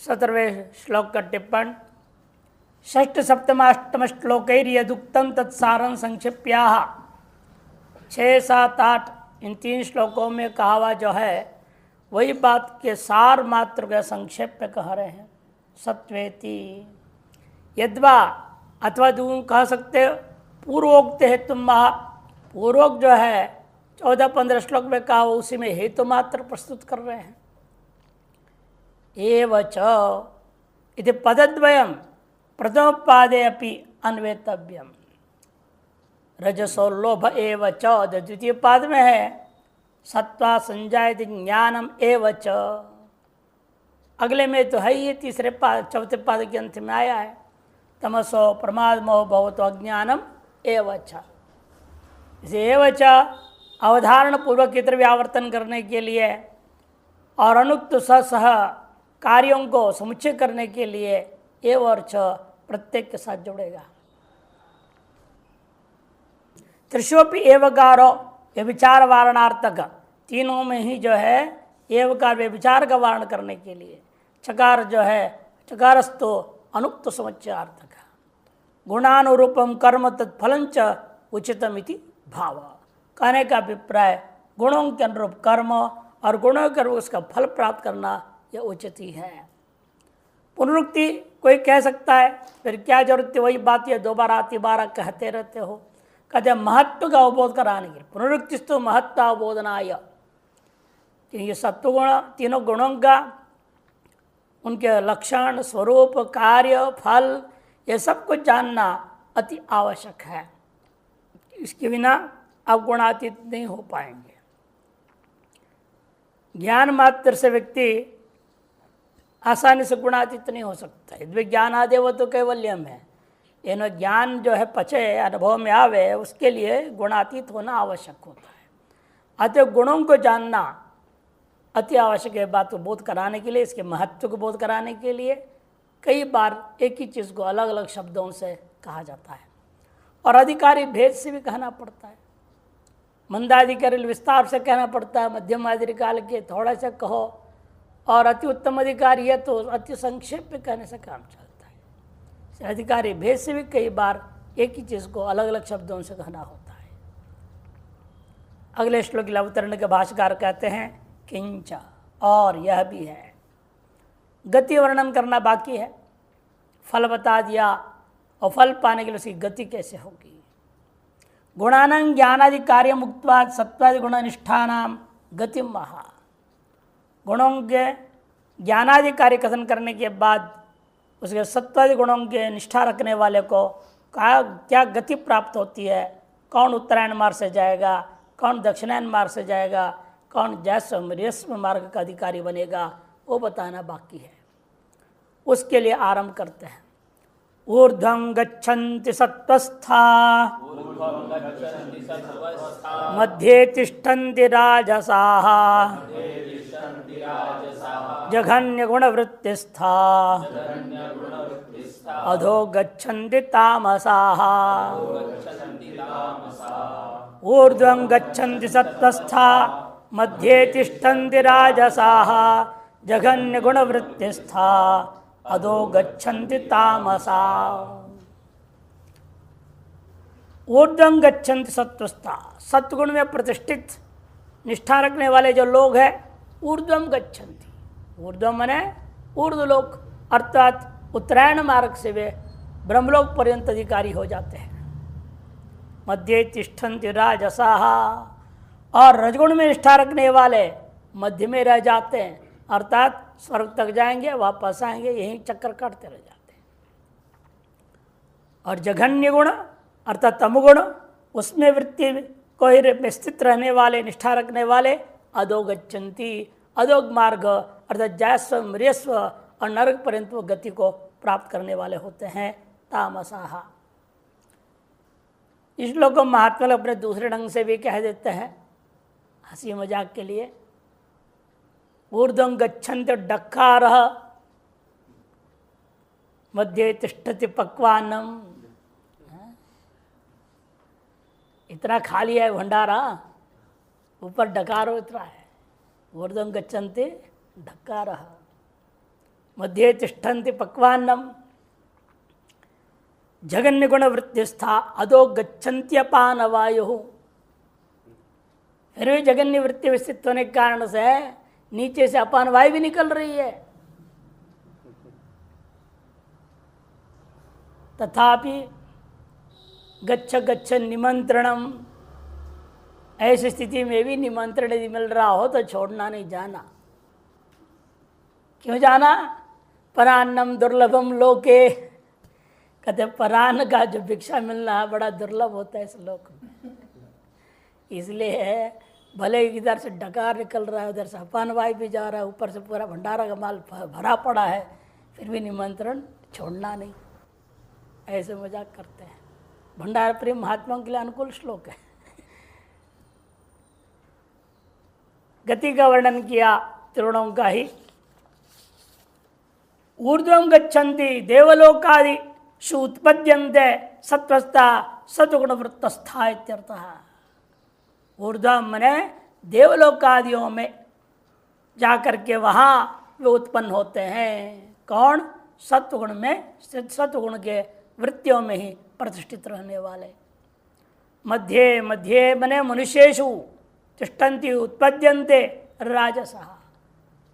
17वें श्लोक का टिप्पण। षष्ठ सप्तमाष्टम श्लोकैर्यदुक्तं तत्सारं संक्षिप्याः। 6, 7, 8 इन 3 श्लोकों में कहा हुआ जो है वही बात के सार मात्र का संक्षेप में कह रहे हैं। सत्वेति यद्वा अथवा तुम कह सकते पूर्वोक्त हेतु महा, पूर्वोक्त जो है 14-15 श्लोक में कहा उसी में हेतु मात्र प्रस्तुत कर रहे हैं। एवच इति पदद्वयम् प्रथम पादे अपि अन्वेतव्यम। रजसो लोभ एवच द्वितीय पाद में है सत्वा संजायते ज्ञानम एवच। अगले में तो है ही तीसरे पाद चौथे पाद के अंत में आया है तमसो प्रमाद मोह भवतो अज्ञानम एवच। इसे एवच अवधारण पूर्वक इतर व्यावर्तन करने के लिए और अनुक्त सह कार्यों को समुच्चय करने के लिए एव और च प्रत्येक के साथ जुड़ेगा। त्रिशोपि एवकारो व्यभिचार वारणार्थक, तीनों में ही जो है एवकार व्यभिचार का वारण करने के लिए, चकार जो है चकारस्तो अनुक्त समुच्चयार्थक, गुणानुरूपम कर्म तत्फलंच उचितमिति भाव। कहने का अभिप्राय गुणों के अनुरूप कर्म और गुणों के अनुरूप उसका फल प्राप्त करना यह उचित ही है। पुनरुक्ति कोई कह सकता है फिर क्या जरूरत है, वही बात ये दोबारा तिबारा कहते रहते हो। कहते महत्व का अवबोध कराने के लिए पुनरुक्तिस्तु महत्व अवबोधनाय। ये सत्वगुण तीनों गुणों का उनके लक्षण स्वरूप कार्य फल ये सब कुछ जानना अति आवश्यक है। इसके बिना आप गुणातीत नहीं हो पाएंगे। ज्ञान मात्र से व्यक्ति आसानी से गुणातीत नहीं हो सकता। यदि ज्ञान आदेव तो कैवल्यम है, इन ज्ञान जो है पचे अनुभव में आवे उसके लिए गुणातीत होना आवश्यक होता है। अतः गुणों को जानना अति आवश्यक है। बात को बोध कराने के लिए, इसके महत्व को बोध कराने के लिए कई बार एक ही चीज़ को अलग अलग शब्दों से कहा जाता है और अधिकारी भेद से भी कहना पड़ता है। मंदाधिकारी विस्तार से कहना पड़ता है, मध्यम अधिकारी के थोड़ा सा कहो और अति उत्तम अधिकारी है तो अति संक्षेप में कहने से काम चलता है। अधिकारी भेद से भी कई बार एक ही चीज़ को अलग अलग शब्दों से कहना होता है। अगले श्लोक अवतरण के भाष्यकार कहते हैं किंच, और यह भी है। गति वर्णन करना बाकी है। फल बता दिया और फल पाने के लिए उसकी गति कैसे होगी। गुणानां ज्ञानादि कार्य मुक्तवाद सत्वादि गुण निष्ठानाम गति महा। गुणों के ज्ञानादि कार्य कथन करने के बाद उसके सत्वादि गुणों के निष्ठा रखने वाले को क्या गति प्राप्त होती है, कौन उत्तरायण मार्ग से जाएगा, कौन दक्षिणायन मार्ग से जाएगा, कौन जैस्व मार्ग का अधिकारी बनेगा, वो बताना बाकी है। उसके लिए आरंभ करते हैं। ऊर्ध्वं गच्छन्ति सत्त्वस्था मध्ये तिष्ठन्ति राजसाः जघन्य गुणवृत्तिस्था अधो गच्छन्ति तामसाः। ऊर्ध्वं गच्छन्ति सत्त्वस्था मध्ये तिष्ठन्ति राजसाः जघन्य गुणवृत्तिस्था अधो गच्छन्ति तामसा। ऊर्ध्वं गच्छन्ति सत्त्वस्था, सत्गुण में प्रतिष्ठित निष्ठा रखने वाले जो लोग हैं ऊर्ध्वं गच्छन्ति। ऊर्ध्वं माने ऊर्ध्वलोक अर्थात उत्तरायण मार्ग से वे ब्रह्मलोक पर्यंत अधिकारी हो जाते हैं। मध्ये तिष्ठन्ति राजसाः, और रजगुण में निष्ठा रखने वाले मध्य में रह जाते हैं अर्थात स्वर्ग तक जाएंगे वापस आएंगे, यहीं चक्कर काटते रह जाते हैं। और जघन्य गुण अर्थात तमगुण उसमें वृत्ति को ही स्थित रहने वाले निष्ठा रखने वाले अधो गच्छन्ति, अधोग मार्ग अर्थात जैस्व मृस्व और नरक पर्यंत वो गति को प्राप्त करने वाले होते हैं तामसाहा। इस लोग को महात्मा अपने दूसरे ढंग से भी कह देते हैं हंसी मजाक के लिए। ऊर्ध्वं गच्छन्ति डक्कारः मध्ये तिष्ठति पक्वान्नम। इतना खा लिया है भंडारा, ऊपर डकारो इतना है। ऊर्ध्वं गच्छन्ति डकारः मध्ये तिष्ठन्ति पक्वान्नम जगन्य गुण वृत्तिस्था अधो गच्छन्त्यपान वायु। फिर भी जगन्य वृत्ति विस्तृत होने के कारण से नीचे से अपान वायु भी निकल रही है, तथापि गच्छ गच्छ निमंत्रणम, ऐसी स्थिति में भी निमंत्रण यदि मिल रहा हो तो छोड़ना नहीं, जाना। क्यों जाना? परान्नम दुर्लभम लोके, कहते परान्न का जो भिक्षा मिलना बड़ा दुर्लभ होता है इस लोक में। इसलिए भले इधर से डकार निकल रहा है, उधर से अपान वायु भी जा रहा है, ऊपर से पूरा भंडारा का माल भरा पड़ा है, फिर भी निमंत्रण छोड़ना नहीं। ऐसे मजाक करते हैं। भंडार प्रेम महात्माओं के लिए अनुकूल श्लोक है। गति का वर्णन किया त्रिगुणों का ही। ऊर्ध्वं गच्छन्ति देवलोकादि शु उत्पद्यन्ते सत्वस्था सत्गुण वृत्तस्था इत्यर्थः। ऊर्ध्वम मने देवलोकादियों में जाकर के वहाँ वे उत्पन्न होते हैं। कौन? सत्वगुण में, सत्वगुण के वृत्तियों में ही प्रतिष्ठित रहने वाले। मध्ये मध्ये मने मनुष्येषु तिष्ठन्ति उत्पद्यन्ते राजसः।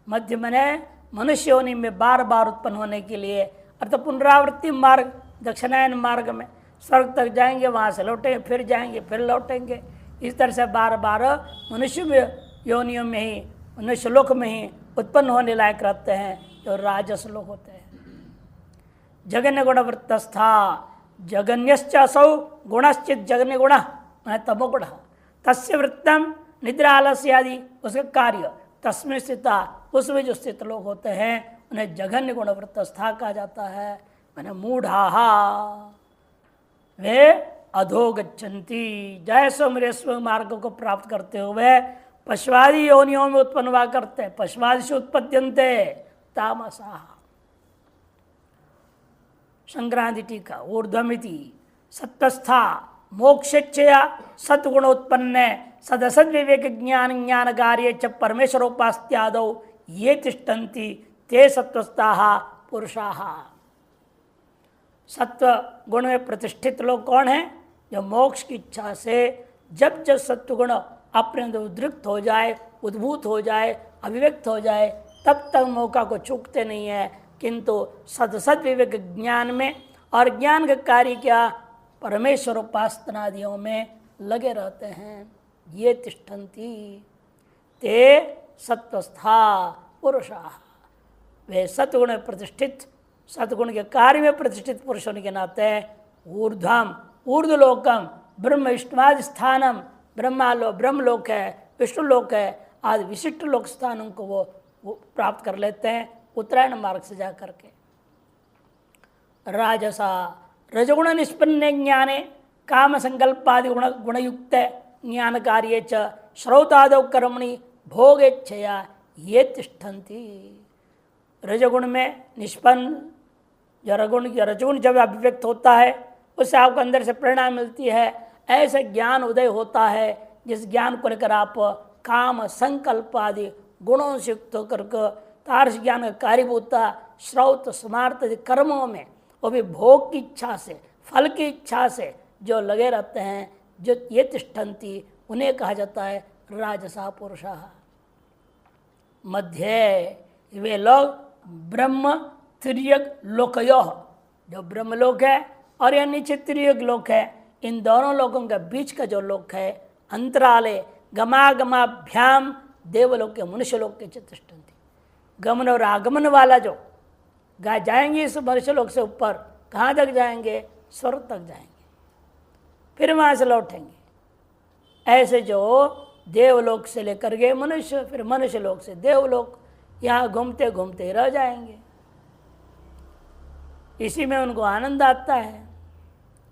मध्य मने मनुष्य योनि में बार बार उत्पन्न होने के लिए, अर्थात पुनरावृत्ति मार्ग, दक्षिणायन मार्ग में स्वर्ग तक जाएंगे, वहाँ से लौटेंगे, फिर जाएंगे, फिर लौटेंगे। इस तरह से बार बार मनुष्य योनियों में ही, मनुष्य लोक में ही उत्पन्न होने लायक रहते हैं, जो राजस लोक होते हैं। जगन्य गुण वृत्तस्था, जगन्यश्च असौ गुणश्चित जगन्य गुण तमोगुण, तस्य वृत्तम निद्रा आलस्य आदि उसका कार्य, तस्में स्थिता उसमें जो स्थित लोग होते हैं उन्हें जघन्य गुण वृत्तस्था कहा जाता है। मैंने मूढ़ाहा, वे अधो गच्छन्ति, जैसो मेरे स्व मार्ग को प्राप्त करते हुए पशुवादि योनियों में उत्पन्न हुआ करते हैं। पशुवादि से उत्पद्यन्ते तामसा। संक्रांति टीका। ऊर्ध्वमिति सत्वस्था मोक्षेच्छया सत्गुणोत्पन्न सदसद विवेक ज्ञान ज्ञान कार्य च परमेश्वरोपास्त्यादौ ये तिष्ठन्ति ते सत्वस्थाः पुरुषाः। सत्व गुण में प्रतिष्ठित लोग कौन हैं? जो मोक्ष की इच्छा से जब जब सत्वगुण अपने अंदर उद्रिक्त हो जाए, उद्भूत हो जाए, अभिव्यक्त हो जाए, तब तक मौका को चूकते नहीं है, किंतु सदसद विवेक ज्ञान में और ज्ञान का कार्य क्या परमेश्वर उपासनादियों में लगे रहते हैं। ये तिष्ठन्ति ते सत्वस्था पुरुषाः। वे सत्गुण में प्रतिष्ठित, सत्गुण के कार्य में प्रतिष्ठित पुरुष होने के नाते ऊर्ध्वम ऊर्ध्वलोकम ब्रह्म विष्णुवादि स्थानम, ब्रह्मलोक है, विष्णुलोक है आदि विशिष्ट लोक स्थानों को वो प्राप्त कर लेते हैं उत्तरायण मार्ग से जा करके। राजसा रजगुण निष्पन्न ज्ञाने काम संकल्पादि गुणयुक्त ज्ञान कार्ये च श्रौतादौ कर्मणि भोगेच्छया ये तिष्ठन्ति। रजगुण में निष्पन्न रजगुण जब अभिव्यक्त होता है उससे आपको अंदर से प्रेरणा मिलती है, ऐसे ज्ञान उदय होता है जिस ज्ञान को लेकर आप काम संकल्प आदि गुणों से युक्त होकर तार्श ज्ञान का कार्यभूता श्रौत स्मार्त कर्मों में वो भी भोग की इच्छा से, फल की इच्छा से जो लगे रहते हैं, जो ये तिष्ठन्ति उन्हें कहा जाता है राजसा पुरुषः। मध्य वे लोग ब्रह्म तिर्यक लोकयो, जो ब्रह्मलोक है और यह नीचे तिर्यक लोक है, इन दोनों लोगों के बीच का जो लोक है अंतराले गमागमाभ्याम देवलोक के मनुष्य लोक के तिष्ठन्ति। गमन और आगमन वाला जो जाएंगे इस मनुष्य लोक से ऊपर, कहाँ तक जाएंगे? स्वर्ग तक जाएंगे, फिर वहाँ से लौटेंगे। ऐसे जो देवलोक से लेकर गए मनुष्य, फिर मनुष्य लोक से देवलोक, यहाँ घूमते घूमते रह जाएंगे, इसी में उनको आनंद आता है।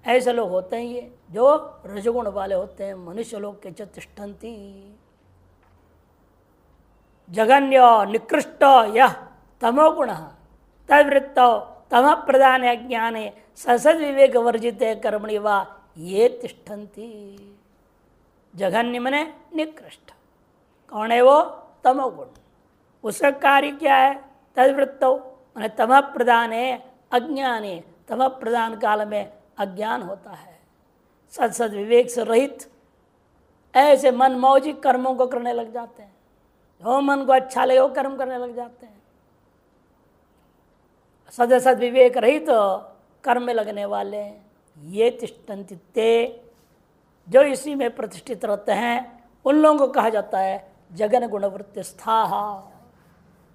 ऐसे लोग होते हैं ये जो रजगुण वाले होते हैं, मनुष्य लोक के च तिष्ठन्ति। जघन्य निकृष्ट यह तमोगुण तद्वृत्त तम प्रधान ज्ञाने ससद विवेक वर्जित कर्मणि वा ये तिष्ठन्ति। जघन्य मने निकृष्ट, कौन है वो? तमोगुण। उसका कार्य क्या है? तद्वृत्त, मैंने तमः प्रधान है अज्ञान है, तमः प्रधान काल में अज्ञान होता है। सद सद विवेक से रहित ऐसे मन मौजी कर्मों को करने लग जाते हैं, जो मन को अच्छा लगे वो कर्म करने लग जाते हैं। सद सद विवेक रहित कर्म में लगने वाले ये तिष्ठन्ति ते, जो इसी में प्रतिष्ठित रहते हैं, उन लोगों को कहा जाता है जगन गुणवृत्ति स्थाः।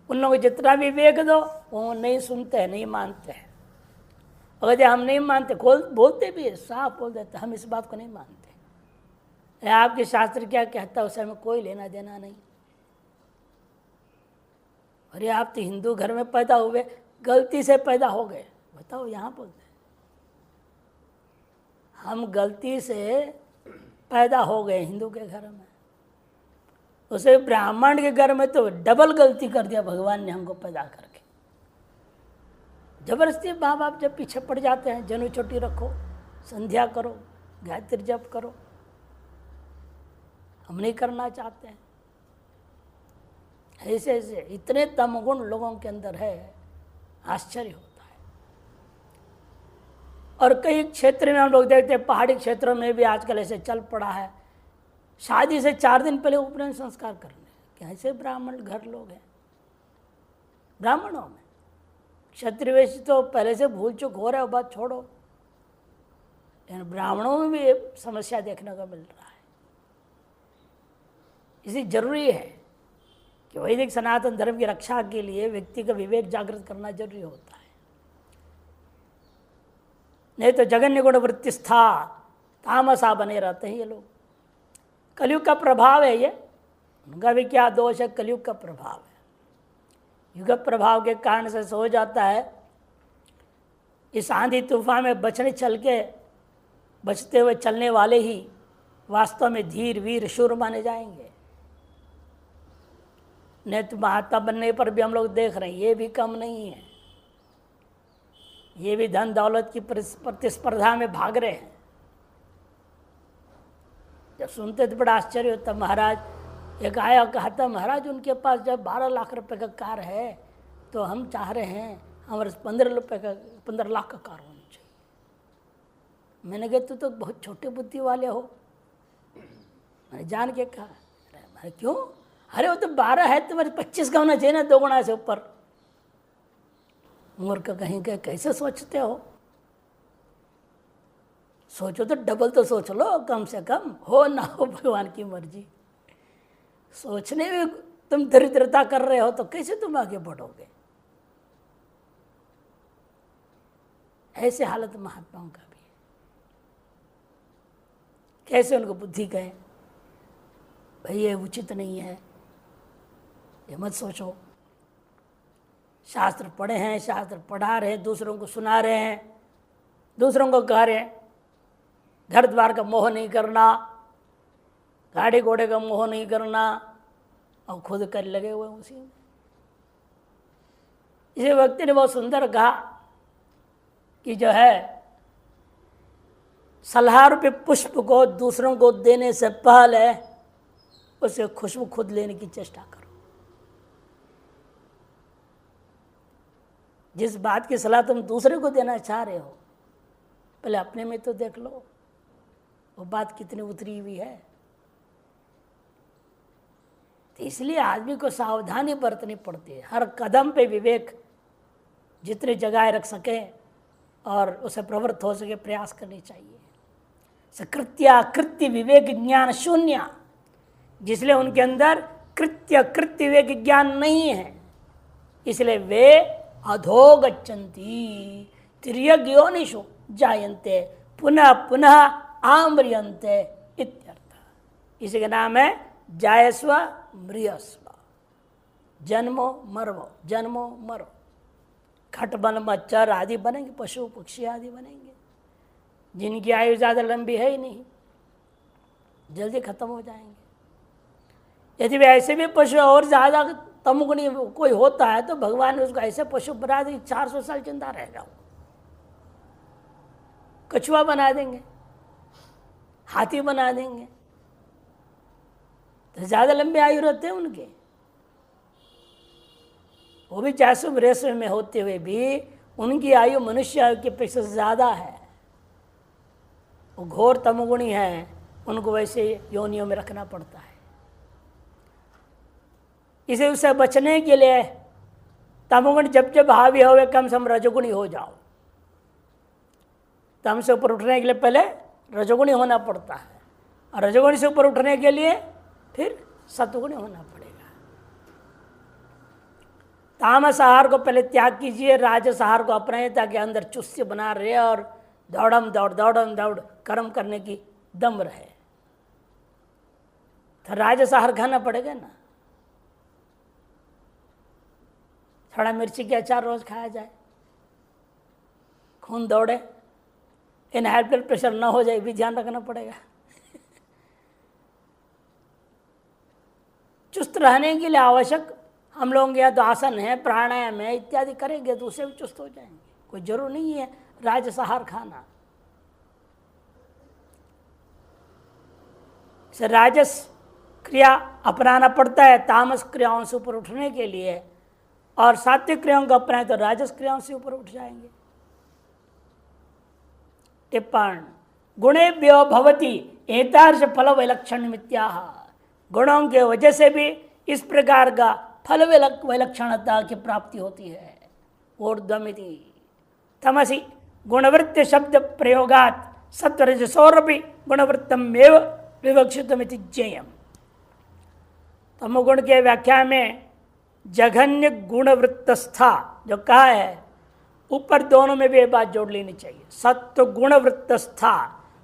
उन लोगों को जितना भी विवेक दो वो नहीं सुनते हैं, नहीं मानते हैं। अगर हम नहीं मानते, खोल बोलते भी है, साफ बोल देते, हम इस बात को नहीं मानते। आपके शास्त्र क्या कहता है उसे हमें कोई लेना देना नहीं। अरे आप तो हिंदू घर में पैदा हुए, गलती से पैदा हो गए, बताओ यहाँ बोलते हैं हम गलती से पैदा हो गए हिंदू के घर में, उसे ब्राह्मण के घर में तो डबल गलती कर दिया भगवान ने हमको पैदा करके। जबरदस्ती माँ बाप जब पीछे पड़ जाते हैं, जनु चोटी रखो, संध्या करो, गायत्री जप करो, हम नहीं करना चाहते हैं। ऐसे ऐसे इतने तमगुण लोगों के अंदर है, आश्चर्य होता है। और कई क्षेत्र में हम लोग देखते हैं, पहाड़ी क्षेत्रों में भी आजकल ऐसे चल पड़ा है, शादी से 4 दिन पहले उपनयन संस्कार करने। कैसे ब्राह्मण घर लोग हैं, ब्राह्मणों में क्षत्रिय वैश्य तो पहले से भूल चुक हो रहा है, बात छोड़ो, लेकिन ब्राह्मणों में भी ये समस्या देखने को मिल रहा है। इसी जरूरी है कि वैदिक सनातन धर्म की रक्षा के लिए व्यक्ति का विवेक जागृत करना जरूरी होता है। नहीं तो जगन्य गुण वृत्तिस्था तामसा बने रहते हैं ये लोग। कलयुग का प्रभाव है ये, उनका भी क्या दोष है, कलयुग का प्रभाव है। युग प्रभाव के कारण से हो जाता है, इस आंधी तूफान में बचते हुए चलने वाले ही वास्तव में धीर वीर शूर माने जाएंगे। नहीं तो महात्मा बनने पर भी हम लोग देख रहे हैं ये भी कम नहीं है, ये भी धन दौलत की प्रतिस्पर्धा में भाग रहे हैं। जब सुनते तो बड़ा आश्चर्य होता। महाराज एक आया कहा था, महाराज उनके पास जब 12 लाख रुपए का कार है तो हम चाह रहे हैं हमारे 15 लाख का कार होनी चाहिए। मैंने कहा तो बहुत छोटे बुद्धि वाले हो। मैंने जान के कहा, अरे क्यों, अरे वो तो 12 है, तुम्हारे 25 का होना चाहिए ना, 2 गुना से ऊपर। मूर्ख कहीं के कैसे सोचते हो, सोचो तो डबल तो सोच लो, कम से कम हो ना हो भगवान की मर्जी। सोचने में तुम दरिद्रता कर रहे हो तो कैसे तुम आगे बढ़ोगे। ऐसे हालत महात्माओं का भी है। कैसे उनको बुद्धि कहे भाई ये उचित नहीं है, ये मत सोचो। शास्त्र पढ़े हैं, शास्त्र पढ़ा रहे हैं, दूसरों को सुना रहे हैं, दूसरों को कह रहे हैं घर द्वार का मोह नहीं करना, गाड़ी घोड़े का मोह नहीं करना, और खुद कर लगे हुए उसी में। इसी व्यक्ति ने बहुत सुंदर कहा कि जो है सलाह रूपी पुष्प को दूसरों को देने से पहले उसे खुशबू खुद लेने की चेष्टा करो। जिस बात की सलाह तुम दूसरे को देना चाह रहे हो, पहले अपने में तो देख लो वो बात कितनी उतरी हुई है। तो इसलिए आदमी को सावधानी बरतनी पड़ती है, हर कदम पे विवेक जितनी जगह रख सके और उसे प्रवृत्त हो सके प्रयास करनी चाहिए। सकृत्या कृत्य विवेक ज्ञान शून्य, जिसलिए उनके अंदर कृत्य विवेक ज्ञान नहीं है, इसलिए वे अधोगच्छन्ति तिर्यग् योनिषु जायन्ते पुनः पुनः आम्रियन्ते इत्यर्थ। इसी का नाम है जायस्व म्रियस्व, जन्मो मरो जन्मो मरो। खट बन मच्छर आदि बनेंगे, पशु पक्षी आदि बनेंगे, जिनकी आयु ज़्यादा लंबी है ही नहीं, जल्दी खत्म हो जाएंगे। यदि वे ऐसे भी पशु और ज़्यादा तमगुणी कोई होता है तो भगवान ने उसको ऐसे पशु बना देंगे 400 साल जिंदा रहेगा, वो कछुआ बना देंगे, हाथी बना देंगे, तो ज़्यादा लंबे आयु रहते हैं उनके। वो भी 482 में होते हुए भी उनकी आयु मनुष्य आयु की अपेक्षा से ज़्यादा है। वो घोर तमोगुणी है, उनको वैसे योनियों में रखना पड़ता है। इसे उससे बचने के लिए तमोगुण जब जब हावी हो, कम से कम रजोगुणी हो जाओ। तम से ऊपर उठने के लिए पहले रजोगुणी होना पड़ता है, और रजोगुणी से ऊपर उठने के लिए फिर सतगुणी होना पड़ेगा। तामस आहार को पहले त्याग कीजिए, राजस आहार को अपनाइए, ताकि अंदर चुस्त बना रहे और दौड़म दौड़ कर्म करने की दम रहे। तो राजस आहार खाना पड़ेगा ना। थोड़ा मिर्ची के अचार रोज खाया जाए, खून दौड़े, इन हाई ब्लड प्रेशर ना हो जाए, भी ध्यान रखना पड़ेगा। चुस्त रहने के लिए आवश्यक हम लोग या तो आसन है, प्राणायाम है इत्यादि करेंगे तो उससे भी चुस्त हो जाएंगे। कोई जरूर नहीं है राजस आहार खाना। राजस क्रिया अपनाना पड़ता है तामस क्रियाओं से ऊपर उठने के लिए, और सात्विक क्रियाओं को अपनाए तो राजस क्रियाओं से ऊपर उठ जाएंगे। टिप्पण गुणेभ्यो भवति एतादृश फल वैलक्षण मित्याह। गुणों के वजह से भी इस प्रकार का फल वैलक्षणता की प्राप्ति होती है। ऊर्ध्वमिति तमसि गुणवृत्ति शब्द प्रयोगात सत्वरजसोरपि गुणवृत्तम एव विवक्षितमिति ज्ञेयम्। तमोगुण के व्याख्या में जघन्य गुणवृत्तस्था जो कहा है, ऊपर दोनों में भी ये बात जोड़ लेनी चाहिए। सत्व गुण वृत्तस्था,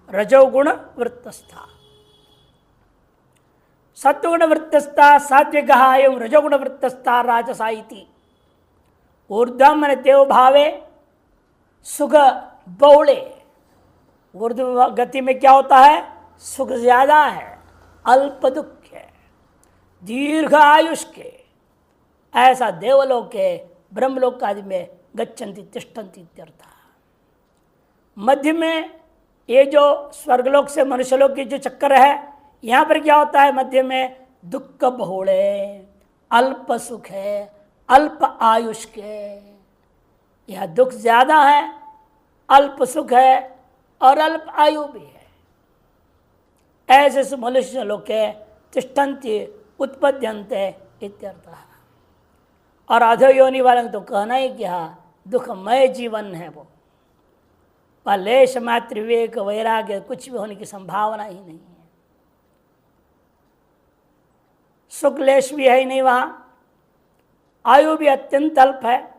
रजोगुण वृत्तस्था। सत्वगुण वृत्तस्था सात्विक एवं रजोगुण वृत्तस्था राजसा इति। ऊर्ध्वम मन देव भावे सुख बहुले। ऊर्ध्व गति में क्या होता है? सुख ज्यादा है, अल्प दुख है, दीर्घ आयुष के। ऐसा देवलोक के ब्रह्मलोक आदि में गच्छन्ति तिष्ठन्ति इत्यर्थ। मध्य में ये जो स्वर्गलोक से मनुष्यलोक की जो चक्कर है, यहाँ पर क्या होता है? मध्य में दुख बहुल है, अल्प सुख है, अल्प आयुष के। यह दुख ज्यादा है, अल्प सुख है और अल्प आयु भी है। ऐसे मनुष्य लोग के तिष्ठन्ति उत्पद्यन्ते इत्यर्थ। और अधो योनि वाले तो कहना ही क्या, दुखमय जीवन है वो। पर लेश मात्र विवेक वैराग्य कुछ भी होने की संभावना ही नहीं है। सुख लेश भी है ही नहीं वहाँ, आयु भी अत्यंत अल्प है।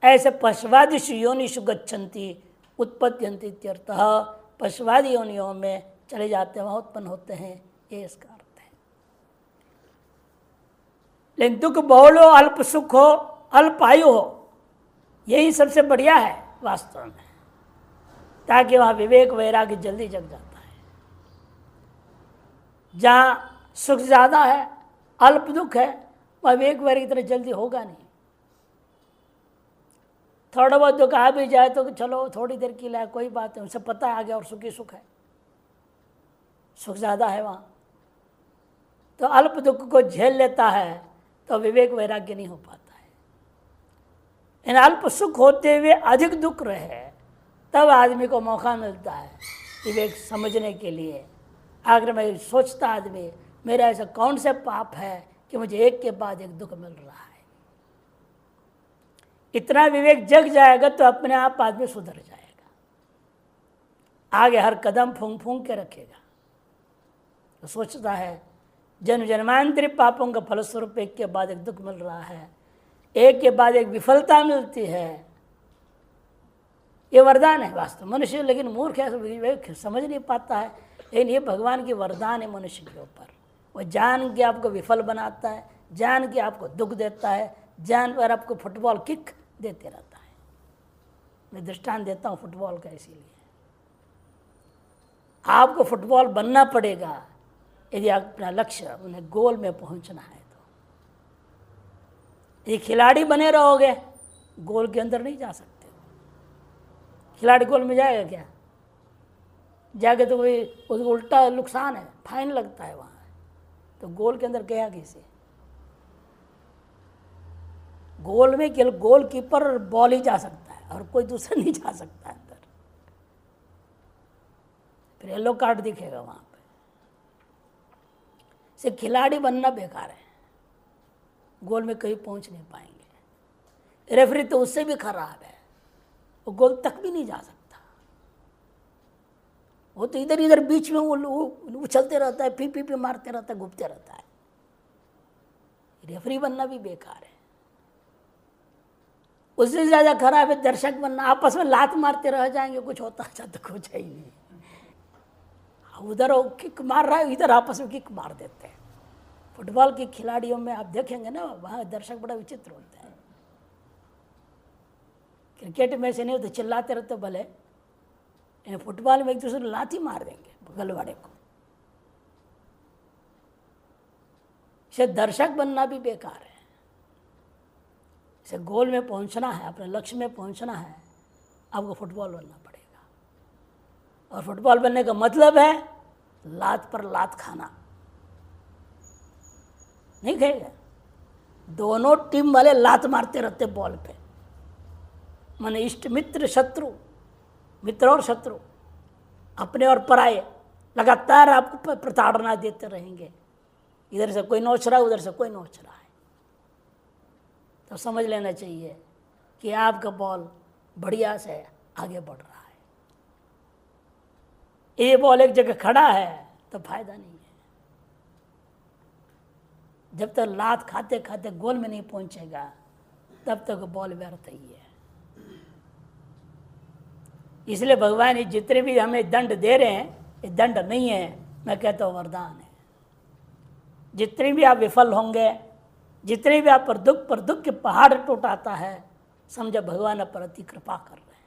ऐसे पशुवादिषु योनिषु गच्छन्ति उत्पद्यन्ति इत्यर्थः। पशुवादी योनियों में चले जाते हैं, वहाँ उत्पन्न होते हैं, ये इसका अर्थ है। लेकिन दुख बहुल हो, अल्प सुख हो, अल्प आयु हो, यही सबसे बढ़िया है वास्तव में, ताकि वहाँ विवेक वैराग्य जल्दी जग जाता है। जहाँ सुख ज़्यादा है, अल्प दुख है, वह विवेक वैराग्य इतना जल्दी होगा नहीं। थोड़ा बहुत दुख आ भी जाए तो चलो थोड़ी देर के लिए कोई बात नहीं, उनसे पता है आगे और सुखी सुख है। सुख ज़्यादा है वहाँ, तो अल्प दुख को झेल लेता है तो विवेक वैराग्य नहीं हो पाता है। इन अल्प सुख होते हुए अधिक दुख रहे, तब आदमी को मौका मिलता है विवेक समझने के लिए। आखिर में सोचता आदमी, मेरा ऐसा कौन से पाप है कि मुझे एक के बाद एक दुख मिल रहा है। इतना विवेक जग जाएगा तो अपने आप आदमी सुधर जाएगा, आगे हर कदम फूंक फूंक के रखेगा। तो सोचता है जन्म जन्मांतरी पापों का फलस्वरूप एक के बाद एक दुख मिल रहा है, एक के बाद एक विफलता मिलती है। ये वरदान है वास्तव मनुष्य, लेकिन मूर्ख है, विवेक समझ नहीं पाता है। लेकिन ये भगवान की वरदान है मनुष्य के ऊपर। वो जान के आपको विफल बनाता है, जान के आपको दुख देता है, जान पर आपको फुटबॉल किक देते रहता है। मैं दृष्टांत देता हूँ फुटबॉल का, इसीलिए आपको फुटबॉल बनना पड़ेगा यदि अपना लक्ष्य उन्हें गोल में पहुंचना है। तो ये खिलाड़ी बने रहोगे, गोल के अंदर नहीं जा सकते। खिलाड़ी गोल में जाएगा क्या? जाके तो वही उसको उल्टा नुकसान है, फाइन लगता है वहाँ। तो गोल के अंदर गया कैसे? गोल में केवल गोलकीपर और बॉल ही जा सकता है और कोई दूसरा नहीं जा सकता अंदर, फिर येलो कार्ड दिखेगा वहां पे। से खिलाड़ी बनना बेकार है, गोल में कहीं पहुंच नहीं पाएंगे। रेफरी तो उससे भी खराब है, वो गोल तक भी नहीं जा सकता, वो तो इधर इधर बीच में उछलते रहता है, पी मारते रहता है, घूमते रहता है। रेफरी बनना भी बेकार है। उससे ज्यादा खराब है दर्शक बनना, आपस में लात मारते रह जाएंगे, कुछ होता तो कुछ है ही नहीं। उधर वो किक मार रहा है, इधर आपस में किक मार देते हैं। फुटबॉल के खिलाड़ियों में आप देखेंगे ना, वहां दर्शक बड़ा विचित्र होता है। क्रिकेट में से नहीं होते, चिल्लाते रहते भले, फुटबॉल में एक दूसरे को लाठी मार देंगे बगल वाले को। इसे दर्शक बनना भी बेकार है। इसे गोल में पहुंचना है, अपने लक्ष्य में पहुंचना है, आपको फुटबॉल बनना पड़ेगा। और फुटबॉल बनने का मतलब है लात पर लात खाना नहीं खाएगा। दोनों टीम वाले लात मारते रहते बॉल पे, माने इष्ट मित्र शत्रु, मित्र और शत्रु, अपने और पराये, लगातार आपको प्रताड़ना देते रहेंगे। इधर से कोई नोच रहा है, उधर से कोई नोच रहा है, तो समझ लेना चाहिए कि आपका बॉल बढ़िया से आगे बढ़ रहा है। ये बॉल एक जगह खड़ा है तो फायदा नहीं है। जब तक लात खाते खाते गोल में नहीं पहुंचेगा तब तक बॉल व्यर्थ ही है। इसलिए भगवान ये जितने भी हमें दंड दे रहे हैं, ये दंड नहीं है, मैं कहता हूँ वरदान है। जितने भी आप विफल होंगे, जितने भी आप पर दुख के पहाड़ टूट आता है, समझो भगवान आप पर अति कृपा कर रहे हैं,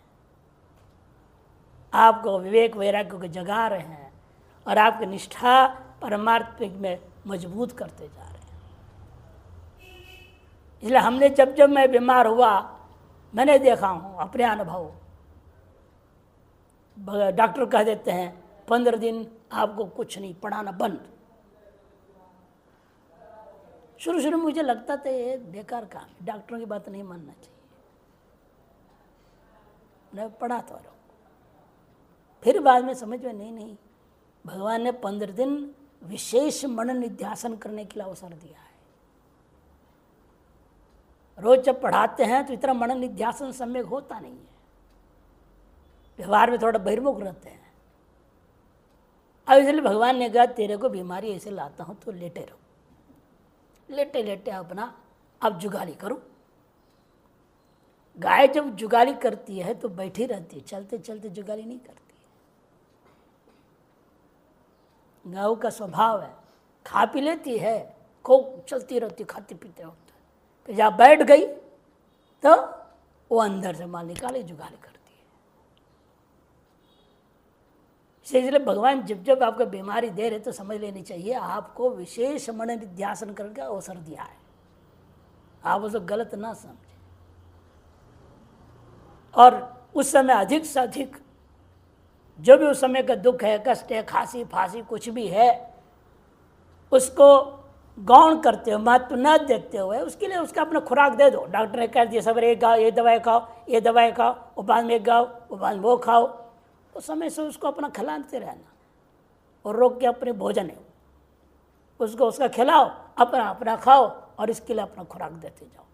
आपको विवेक वैराग्य को जगा रहे हैं और आपकी निष्ठा परमार्थ में मजबूत करते जा रहे हैं। इसलिए हमने जब मैं बीमार हुआ, मैंने देखा हूँ अपने अनुभव, डॉक्टर कह देते हैं 15 दिन आपको कुछ नहीं, पढ़ाना बंद। शुरू में मुझे लगता था ये बेकार काम, डॉक्टरों की बात नहीं मानना चाहिए, मैं पढ़ाता रहा। फिर बाद में समझ में नहीं, भगवान ने 15 दिन विशेष मनन निध्यासन करने के लिए अवसर दिया है। रोज जब पढ़ाते हैं तो इतना मनन निध्यासन सम्यक होता नहीं है, व्यवहार में थोड़ा बहिर्मुख रहते हैं। अब इसलिए भगवान ने कहा तेरे को बीमारी ऐसे लाता हूं तो लेटे रहो, लेटे लेटे अपना अब जुगाली करो। गाय जब जुगाली करती है तो बैठी रहती है, चलते चलते जुगाली नहीं करती। गौ का स्वभाव है, खा पी लेती है, खूब चलती रहती, खाते पीते होता है, तो जहाँ बैठ गई तो वो अंदर से माल निकाले जुगाली करती है। इसलिए भगवान जब जब आपको बीमारी दे रहे तो समझ लेनी चाहिए आपको विशेष मन निध्यासन करने का अवसर दिया है, आप उसे गलत ना समझे। और उस समय अधिक से अधिक जो भी उस समय का दुख है, कष्ट है, खांसी फांसी कुछ भी है, उसको गौण करते हो, महत्व न देते हुए उसके लिए उसका अपना खुराक दे दो। डॉक्टर ने कह दिया सब एक खाओ, ये दवाई खाओ, ये दवाई खाओ, वो बाद में एक खाओ, वो बाद में वो खाओ, तो समय से उसको अपना खिलाते रहना और रोक के अपने भोजन है उसको उसका खिलाओ, अपना अपना खाओ और इसके लिए अपना खुराक देते जाओ।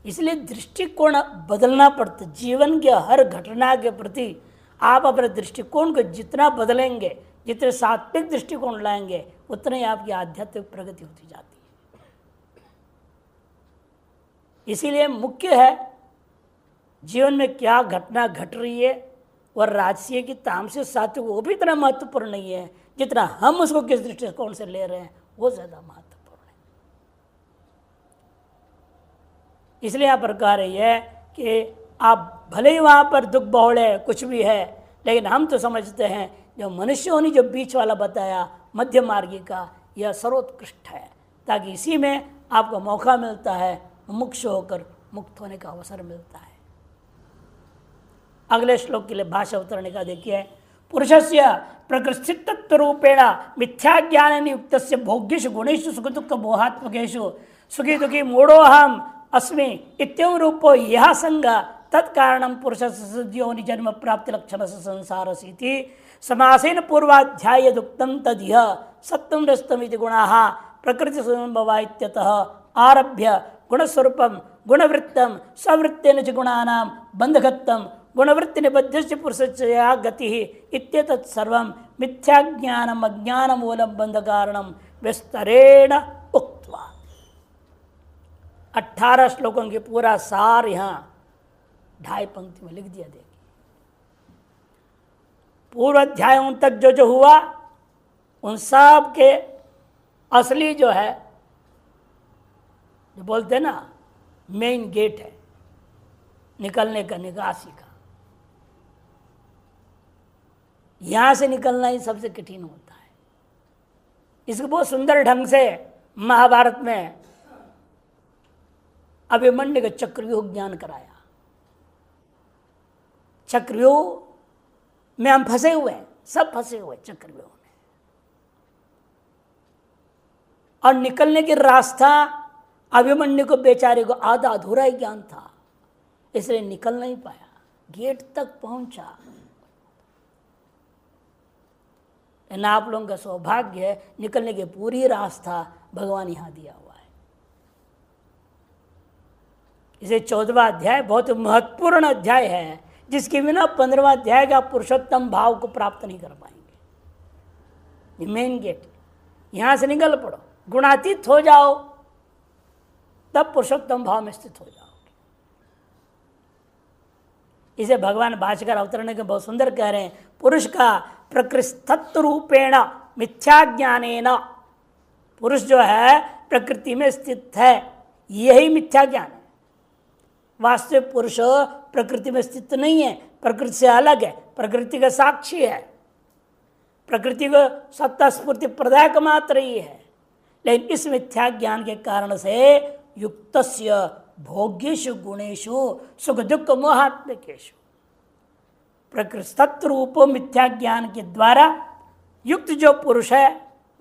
इसलिए दृष्टिकोण बदलना पड़ता। जीवन के हर घटना के प्रति आप अपने दृष्टिकोण को जितना बदलेंगे, जितने सात्विक दृष्टिकोण लाएंगे, उतने ही आपकी आध्यात्मिक प्रगति होती जाती है। इसीलिए मुख्य है जीवन में क्या घटना घट रही है, और राजसीय की तामसिक सात्विक वो भी इतना महत्वपूर्ण नहीं है जितना हम उसको किस दृष्टिकोण से ले रहे हैं वो ज्यादा महत्वपूर्ण है। इसलिए यहाँ पर कह रही है कि आप भले ही वहाँ पर दुख बहुल है, कुछ भी है, लेकिन हम तो समझते हैं जो मनुष्य होनी जो बीच वाला बताया मध्य मार्गी का, यह सर्वोत्कृष्ट है, ताकि इसी में आपको मौका मिलता है मुमुक्ष होकर मुक्त होने का अवसर मिलता है। अगले श्लोक के लिए भाषा उतरने का देखिए। पुरुषस्य प्रकृतित्व रूपेण मिथ्या ज्ञान नियुक्त भोग्येषु गुणेषु सुख दुख मोहात्मकेषु सुखी दुखी मूढ़ोहम अस्मि इत्यं रूपो यह संग तत्कारणं पुरुषस्य जन्म प्राप्ति लक्षण संसारसीति समासेन पूर्वाध्यायदुक्तं तदिह सत्वं रजतम इति गुणाः प्रकृति स्वयंभवा इत्यतः आरभ्य गुणस्वरूपं गुणवृत्तं स्ववृत्तेन च गुणानां बन्धकत्वं गुणवृत्ति निबद्धस्य पुरुषस्य या गतिः इत्येतत् सर्वं मिथ्याज्ञानम् अज्ञानमूलं बन्धकारणं विस्तरेण उक्त्वा। 18 श्लोकों के पूरा सार यहाँ 2.5 पंक्ति में लिख दिया। देखिए पूर्व अध्यायों तक जो जो हुआ उन सब के असली जो है, जो बोलते हैं ना, मेन गेट है निकलने का, निकासी का। यहां से निकलना ही सबसे कठिन होता है। इसको बहुत सुंदर ढंग से महाभारत में अभिमन्यु का चक्रव्यूह ज्ञान कराया। चक्रव्यूह में हम फंसे हुए हैं, सब फंसे हुए चक्रव्यूह में, और निकलने की रास्ता अभिमन्यु को बेचारे को आधा अधूरा ही ज्ञान था, इसलिए निकल नहीं पाया, गेट तक पहुंचा। आप लोगों का सौभाग्य है, निकलने की पूरी रास्ता भगवान यहां दिया हुआ है। इसे 14वां अध्याय बहुत महत्वपूर्ण अध्याय है, जिसके बिना 15वां अध्याय का पुरुषोत्तम भाव को प्राप्त नहीं कर पाएंगे। ये मेन गेट, यहां से निकल पड़ो, गुणातीत हो जाओ, तब पुरुषोत्तम भाव में स्थित हो जाओगे। इसे भगवान भाष्यकार अवतरण के बहुत सुंदर कह रहे हैं, पुरुष का प्रकृतिस्तत्व रूपेण मिथ्या ज्ञानेन, पुरुष जो है प्रकृति में स्थित है, यही मिथ्या ज्ञान है। वास्तविक पुरुष प्रकृति में स्थित नहीं है, प्रकृति से अलग है, प्रकृति का साक्षी है, प्रकृति को सत्ता स्फूर्ति प्रदायक मात्र ही है। लेकिन इस मिथ्या ज्ञान के कारण से युक्तस्य भोग्येषु गुणेषु सुख दुख मोहात्मकेषु, प्रकृति रूप मिथ्या ज्ञान के द्वारा युक्त जो पुरुष है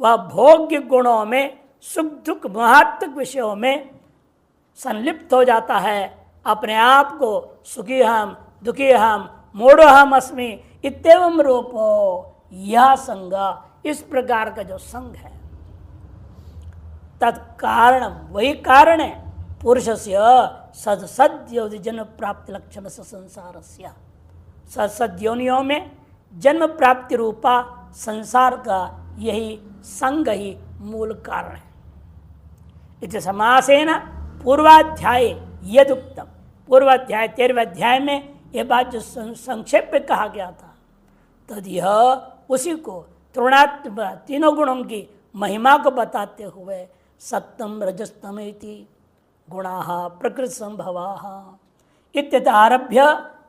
वह भोग्य गुणों में, सुख दुख मोहात्मक विषयों में संलिप्त हो जाता है। अपने आप को सुखी हम दुखी हम मूढ़ो हम अस्मि इत्येवं रूपो यह संग, इस प्रकार का जो संग है, तत्कारण वही कारण है पुरुषस्य सदसद्योनि जन्म प्राप्ति लक्षण से संसारस्य, सदसद्योनियों में जन्म प्राप्ति रूपा संसार का यही संग ही मूल कारण है। इति समासेन पूर्वाध्याय यदुक्तम, पूर्वाध्याय 13वें अध्याय में यह बात जो संक्षेप में कहा गया था, तद यह उसी को त्रिगुणात्मक तीनों गुणों की महिमा को बताते हुए सत्तम रजस्तम इति गुणाः प्रकृति संभवाः इत्यतः आरभ्य,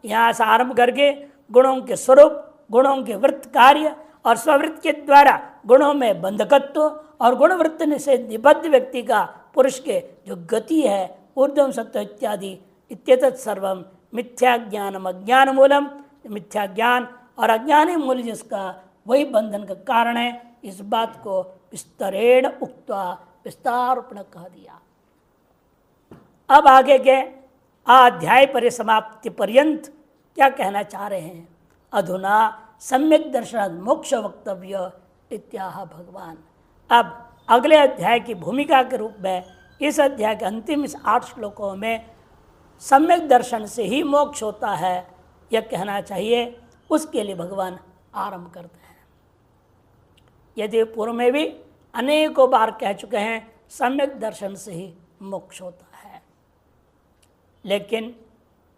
यहाँ से आरंभ करके गुणों के स्वरूप, गुणों के वृत्त कार्य और स्ववृत्त के द्वारा गुणों में बंधकत्व और गुणवृत्त से निबद्ध व्यक्ति का पुरुष के जो गति है ऊर्ध्वं सत्व इत्यादि इत्येतत् सर्वं मिथ्या ज्ञानम अज्ञान मूलम, मिथ्या ज्ञान और अज्ञान मूल जिसका वही बंधन का कारण है, इस बात को विस्तरेण उक्त्वा विस्तार रूपेण कह दिया। अब आगे के अध्याय परिसमाप्ति पर्यंत क्या कहना चाह रहे हैं, अधुना सम्यक दर्शनात् मोक्ष वक्तव्य इत्याह भगवान। अब अगले अध्याय की भूमिका के रूप में इस अध्याय के अंतिम 8 श्लोकों में सम्यक दर्शन से ही मोक्ष होता है यह कहना चाहिए, उसके लिए भगवान आरंभ करते हैं। यदि पूर्व में भी अनेकों बार कह चुके हैं सम्यक दर्शन से ही मोक्ष होता है, लेकिन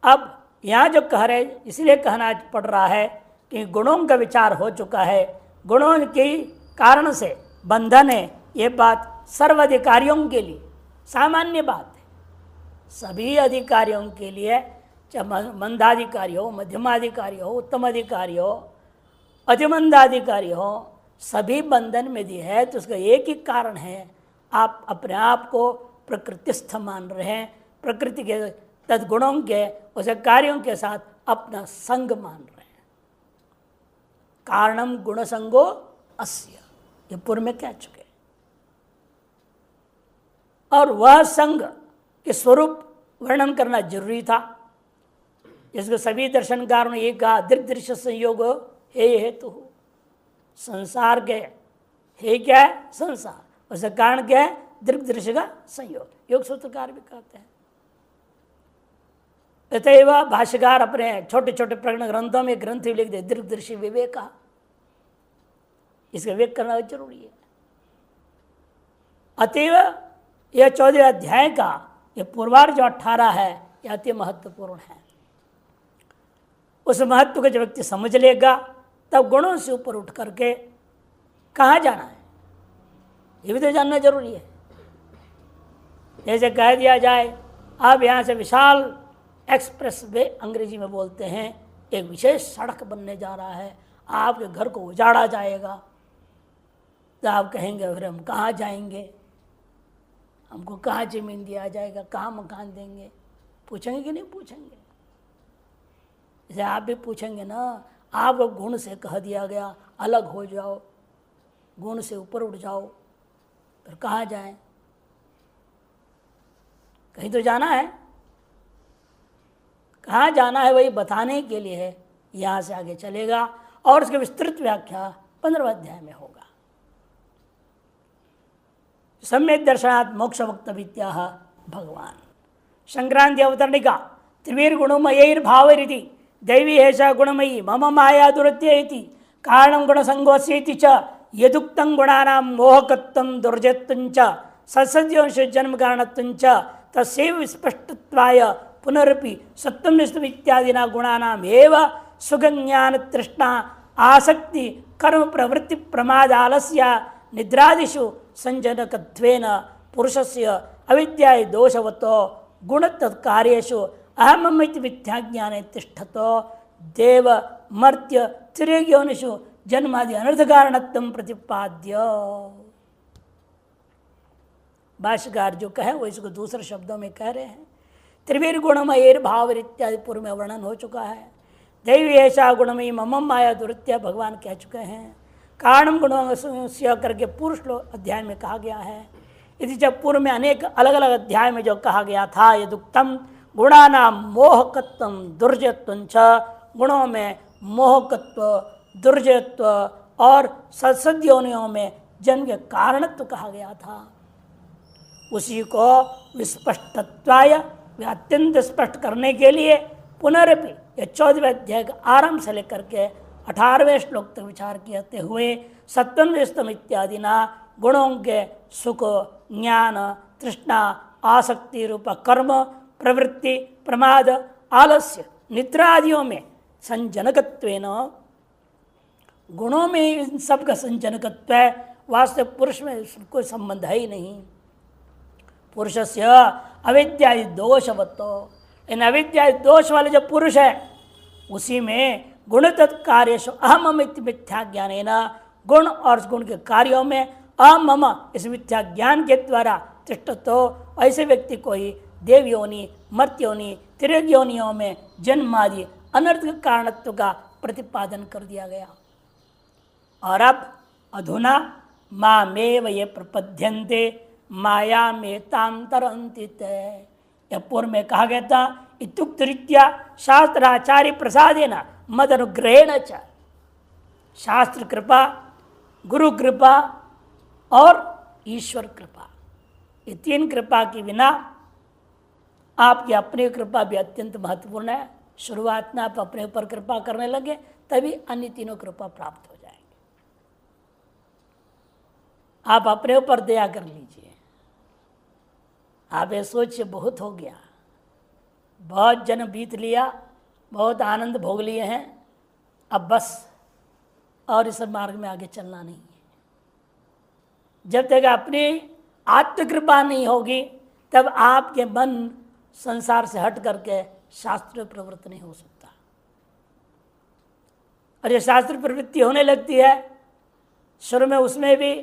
अब यहाँ जो कह रहे इसलिए कहना पड़ रहा है कि गुणों का विचार हो चुका है, गुणों के कारण से बंधन है, ये बात सर्वाधिकारियों के लिए सामान्य बात है। सभी अधिकारियों के लिए, चाहे मंदाधिकारी हो, मध्यमाधिकारी हो, उत्तम अधिकारी हो, अतिमंदाधिकारी हो, सभी बंधन में भी है तो उसका एक ही कारण है, आप अपने आप को प्रकृतिस्थ मान रहे हैं, प्रकृति के तद्गुणों के उस कार्यों के साथ अपना संग मान रहे हैं। कारणम गुण संगो अस्य, ये पूर्व में कह चुके। और वह संग के स्वरूप वर्णन करना जरूरी था। जिसको सभी दर्शनकारों ने एक कहा दृग दृश्य संयोग हे हेतु, संसार के हे क्या है संसार, उसका कारण क्या है दृग दृश्य का संयोग। योग सूत्रकार भी कहते हैं। अतएव भाष्यकार अपने छोटे छोटे प्रकरण ग्रंथों में ग्रंथ लिख दे दृग दृश्य विवेक का, इसका विवेक करना जरूरी है। अतएव यह 14 अध्याय का यह पूर्वार्ध जो 18 है यह अति महत्वपूर्ण है। उस महत्व को जब व्यक्ति समझ लेगा तब गुणों से ऊपर उठ करके कहाँ जाना है ये भी तो जानना जरूरी है। जैसे कह दिया जाए अब यहाँ से विशाल एक्सप्रेस वे अंग्रेजी में बोलते हैं, एक विशेष सड़क बनने जा रहा है, आपके घर को उजाड़ा जाएगा, तो आप कहेंगे फिर हम कहाँ जाएंगे, हमको कहाँ जमीन दिया जाएगा, कहाँ मकान देंगे, पूछेंगे कि नहीं पूछेंगे। जैसे आप भी पूछेंगे ना, आप गुण से कह दिया गया अलग हो जाओ, गुण से ऊपर उठ जाओ, फिर कहाँ जाएं, कहीं तो जाना है, कहाँ जाना है वही बताने के लिए है। यहाँ से आगे चलेगा और उसकी विस्तृत व्याख्या 15वें अध्याय में होगा। सम्यक दर्शनात् मोक्ष वक्तव्यः भगवान संक्रांति अवतरणिका त्रिवीर्गुणमयैर्भावरिति दैवी एषा गुणमयी मम माया दुरत्य इति कारणं गुणसंगोऽस्येति च यदुक्तं गुणानां मोहकत्वं दुर्जत्वं च सत्सद्योंश जन्म कारणत्वं च तस्यैव स्पष्टत्वाय पुनरपि सत्वं निष्ठम् इत्यादिना गुणानाम् एव सुखज्ञान तृष्णा आसक्ति कर्म प्रवृत्ति प्रमाद आलस्य निद्रादिषु संजनकत्वेन पुरुषस्य अविद्याय दोषवतो गुणतत्कार्येषु अहममिति मिथ्याज्ञाने तिष्ठतो देव मर्त्य त्रियोनिषु जन्मादि अनर्थकारणत्वं प्रतिपाद्य। भाष्यकार जो कहे वो इसको दूसरे शब्दों में कह रहे हैं। त्रिवीर गुणमय भाव इत्यादि पूर्व में वर्णन हो चुका है। दैवी ऐसा गुणमयी मम माया दुरित्य भगवान कह चुके हैं। कारणम गुणों से करके पुरुष अध्याय में कहा गया है। यदि जब पूर्व में अनेक अलग अलग अध्याय में जो कहा गया था यदुक्तम गुणानाम मोहकत्वम दुर्जयत्वं च, गुणों में मोहकत्व दुर्जयत्व और सत्सद्योनियों में जन्म के कारणत्व कहा गया था। उसी को विस्पष्टत्वाय अत्यंत स्पष्ट करने के लिए पुनरपि यह 14वें अध्याय का आरंभ से लेकर के 18वें श्लोक तक विचार करते हुए सत्वन्वेस्तम इत्यादि ना गुणों के सुख ज्ञान तृष्णा आसक्ति रूप कर्म प्रवृत्ति प्रमाद आलस्य निद्रा आदियों में संजनकत्वेन, गुणों में इन सब का संजनकत्व है, वास्तव पुरुष में कोई संबंध है ही नहीं। पुरुषस्य अविद्या दोषवत्तो, इन अविद्या दोष वाले जो पुरुष है उसी में गुण तत्कार्येषु अहम मिथ्या ज्ञानेन, गुण और गुण के कार्यों में अहम मम इस मिथ्या ज्ञान के द्वारा तिष्ठतो, ऐसे व्यक्ति को ही देव योनि मर्त्य योनि तिर्यक योनियों में जन्मादि अनर्थ कारणत्व का प्रतिपादन कर दिया गया। और अब अधुना मामेव ये प्रपद्यन्ते माया में ताम तरन्ति ते, यह पूर्व में कहा गया था इत्युक्त रीत्या शास्त्राचार्य प्रसादेन मद अनुग्रहेण च, शास्त्र कृपा गुरु कृपा और ईश्वर कृपा, ये तीन कृपा के बिना आपकी अपनी कृपा भी अत्यंत महत्वपूर्ण है। शुरुआत में आप अपने ऊपर कृपा करने लगे तभी अन्य तीनों कृपा प्राप्त हो जाएंगे। आप अपने ऊपर दया कर लीजिए। आप ये सोचिए बहुत हो गया, बहुत जन्म बीत लिया, बहुत आनंद भोग लिए हैं, अब बस और इस मार्ग में आगे चलना नहीं है। जब तक अपनी आत्मकृपा नहीं होगी तब आपके मन संसार से हट करके शास्त्र प्रवृत्त नहीं हो सकता। और ये शास्त्र प्रवृत्ति होने लगती है, शुरू में उसमें भी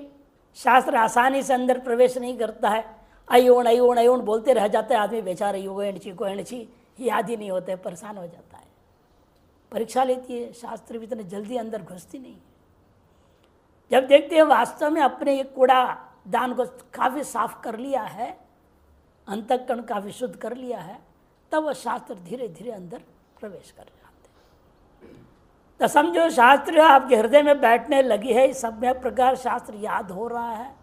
शास्त्र आसानी से अंदर प्रवेश नहीं करता है। अयोण अयोण अयोण बोलते रह जाता है आदमी, बेचारा युग एणची को एणची याद ही नहीं होता है, परेशान हो जाता है। परीक्षा लेती है, शास्त्र भी इतने जल्दी अंदर घुसती नहीं। जब देखते हैं वास्तव में अपने ये कूड़ा दान को काफ़ी साफ कर लिया है अंतःकरण का विशुद्ध कर लिया है, तब वह शास्त्र धीरे धीरे अंदर प्रवेश कर जाते हैं। तो समझो शास्त्र आपके हृदय में बैठने लगी है, सब प्रकार शास्त्र याद हो रहा है,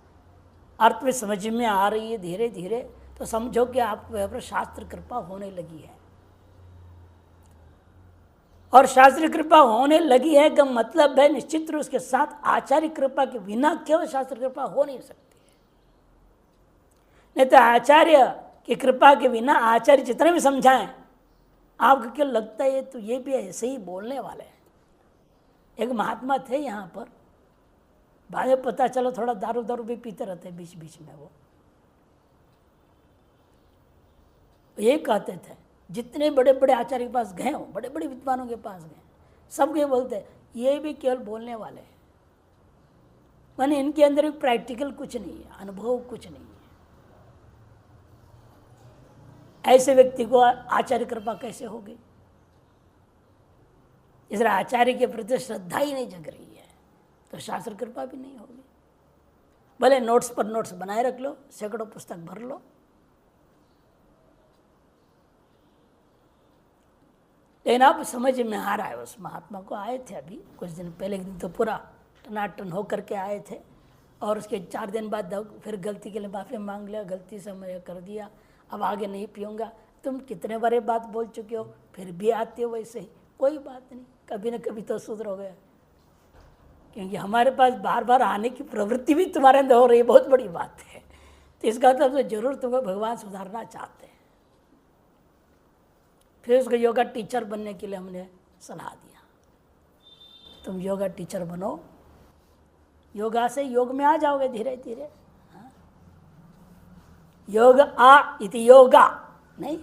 अर्थ में समझ में आ रही है धीरे धीरे, तो समझो कि आपको शास्त्र कृपा होने लगी है। और शास्त्रीय कृपा होने लगी है का मतलब है निश्चित रूप के साथ आचार्य कृपा के बिना केवल शास्त्र कृपा हो नहीं सकती है। नहीं तो आचार्य की कृपा के बिना आचार्य जितने भी समझाएं, आपको क्यों लगता है तो ये भी ऐसे ही बोलने वाले हैं। एक महात्मा थे यहाँ पर, बाद में पता चलो थोड़ा दारू भी पीते रहते बीच बीच में। वो ये कहते थे, जितने बड़े बड़े आचार्य के पास गए हो, बड़े बड़े विद्वानों के पास गए, सब ये बोलते हैं ये भी केवल बोलने वाले हैं, माने इनके अंदर भी प्रैक्टिकल कुछ नहीं है, अनुभव कुछ नहीं है। ऐसे व्यक्ति को आचार्य कृपा कैसे होगी? इसलिए आचार्य के प्रति श्रद्धा ही नहीं जग रही है तो शास्त्र कृपा भी नहीं होगी। भले नोट्स पर नोट्स बनाए रख लो, सैकड़ों पुस्तक भर लो, लेकिन अब समझ में आ रहा है। उस महात्मा को आए थे अभी कुछ दिन पहले, एक दिन तो पूरा टनाटन होकर के आए थे, और उसके 4 दिन बाद फिर गलती के लिए माफ़ी मांग लिया, गलती से मैं कर दिया, अब आगे नहीं पीऊँगा। तुम कितने बारे बात बोल चुके हो, फिर भी आते हो वैसे ही, कोई बात नहीं, कभी न कभी तो सुधरोगे। क्योंकि हमारे पास बार बार आने की प्रवृत्ति भी तुम्हारे अंदर हो रही है, बहुत बड़ी बात है। तो इसका मतलब तो जरूर तुम्हें भगवान सुधारना चाहते हैं। फिर उसको योगा टीचर बनने के लिए हमने सलाह दिया, तुम योगा टीचर बनो, योगा से योग में आ जाओगे धीरे धीरे। हाँ? योग आ इति योगा नहीं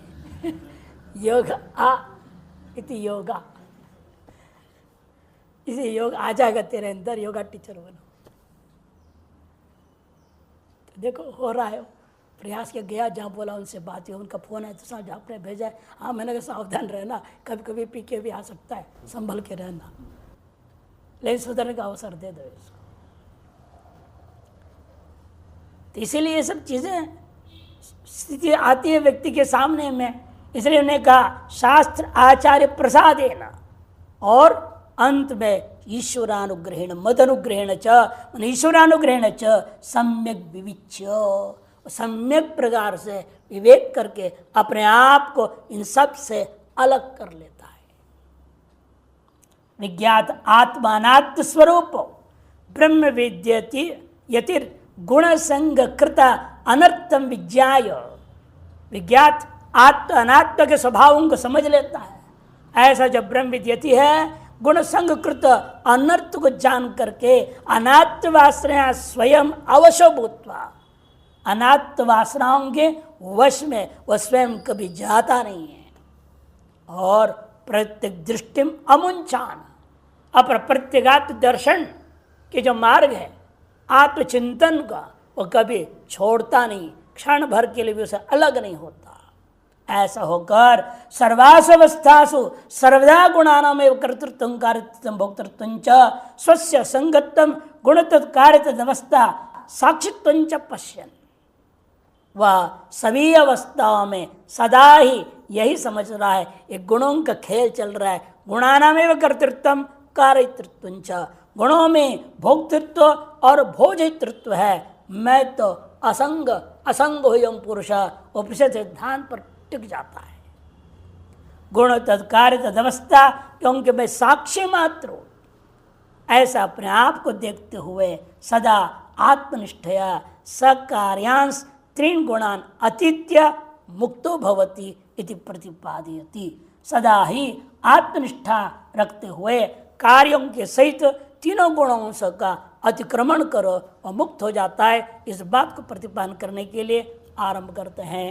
योग आ इति योगा, इसे योग आ जाएगा तेरे अंदर, योगा टीचर बनो। तो देखो हो रहा है, प्रयास किया, गया जहाँ बोला उनसे बात हुई, उनका फ़ोन है तो समझ आपने भेजा है, हाँ मैंने कहा सावधान रहना, कभी कभी पी के भी आ सकता है, संभल के रहना, लेकिन सुधरने का अवसर दे दो इसको। तो इसीलिए ये सब चीज़ें स्थिति आती है व्यक्ति के सामने में, इसलिए उन्हें कहा शास्त्र आचार्य प्रसादेन, और अंत में ईश्वरानुग्रहेण मदनुग्रहेण च, ईश्वरानुग्रहेण च सम्यक विविच्य, सम्यक प्रकार से विवेक करके अपने आप को इन सब से अलग कर लेता है। विज्ञात आत्मानात्म स्वरूप ब्रह्म विद्यति यतिर गुण संग कृत अनर्थम विज्ञाय, विज्ञात आत्म अनात्म के स्वभावों को समझ लेता है। ऐसा जब ब्रह्म विद्यति है, गुण संग कृत अनर्थ को जान करके अनात्म वासना स्वयं अवशो भूत्वा, अनात्म वासनाओं के वश में वह स्वयं कभी जाता नहीं है, और प्रत्येक दृष्टिम अमुंचान, अपर प्रत्येगात्म दर्शन के जो मार्ग है आत्मचिंतन का, वो कभी छोड़ता नहीं, क्षण भर के लिए भी उसे अलग नहीं होता। ऐसा होकर सर्वावस्थासु सर्वदा गुणानामेव कर्तृत्वं कार्यत्वं भोक्तृत्वं च स्वस्य संगतम गुणतत्कार्यतदवस्था साक्षित्वं च पश्यन्, वह सभी अवस्थाओं में सदा ही यही समझ रहा है, एक गुणों का खेल चल रहा है। गुणानामेव कर्तृत्वं कार्यतृत्वं च, गुणों में भोक्तृत्व और भोजितृत्व है। मैं तो असंग असंग हो यम पुरुष, उपनिषद सिद्धांत पर टिक जाता है। गुण तत्कार्य तदवस्था, क्योंकि मैं साक्षी मात्र हूं, ऐसा अपने आप को देखते हुए सदा आत्मनिष्ठया सकार्यांश त्रीन गुणान अतीत्य मुक्तो भवति इति प्रतिपादयति, सदा ही आत्मनिष्ठा रखते हुए कार्यों के सहित तीनों गुणों का अतिक्रमण करो और मुक्त हो जाता है। इस बात को प्रतिपादन करने के लिए आरंभ करते हैं।